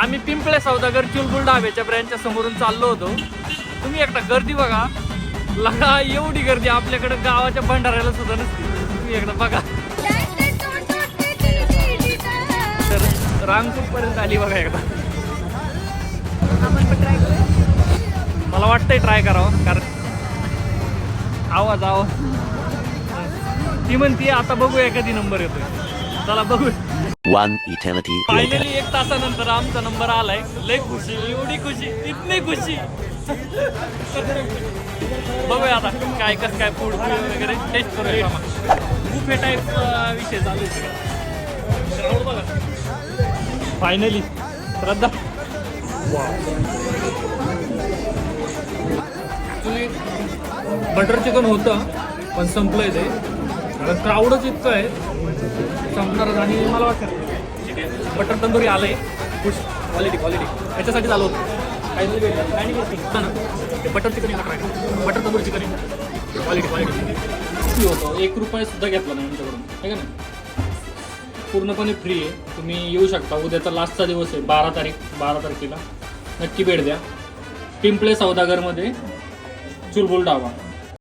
आम्ही पिंपळे सौदागर चुलबुल ढाब्याच्या ब्रँचच्या समोरून चाललो होतो. तुम्ही एकदा गर्दी बघा, लगा एवढी गर्दी आपल्याकडे गावाच्या भंडाऱ्याला सुद्धा नसते. तुम्ही एकदा बघा. तर रांगपूर पर्यंत आली बघा एकदा. मला वाटतंय ट्राय करावं, कारण आवाज ती म्हणते आता बघूया कधी नंबर येतोय. चला बघू. फायनली 1 तासानंतर आमचा नंबर आलाय. लय खुशी, एवढी खुशी, इतनी खुशी. बघूया आता काय कसं काय फूड वगैरे टेस्ट करूया. बुफे टाईप विषय चालू आहे बघा. फायनली श्रद्धा ॲक्च्युली बटर चिकन होतं पण संपलंय ते. क्राऊडच इतकं आहे संपणारच. आणि मला वाटतं बटर तंदुरी आलंय. खुश क्वालिटी याच्यासाठी चालू होतं. ते butter chicken butter tandoori chicken quality होतं. 1 रुपया सुद्धा घेतला नाही आमच्याकडून, आहे का नाही. पूर्णपणे फ्री आहे. तुम्ही येऊ शकता. उद्याचा लास्टचा दिवस आहे 12 तारखेला. नक्की भेट द्या. पिंपळे सौदागरमध्ये चुलबुल ढाबा.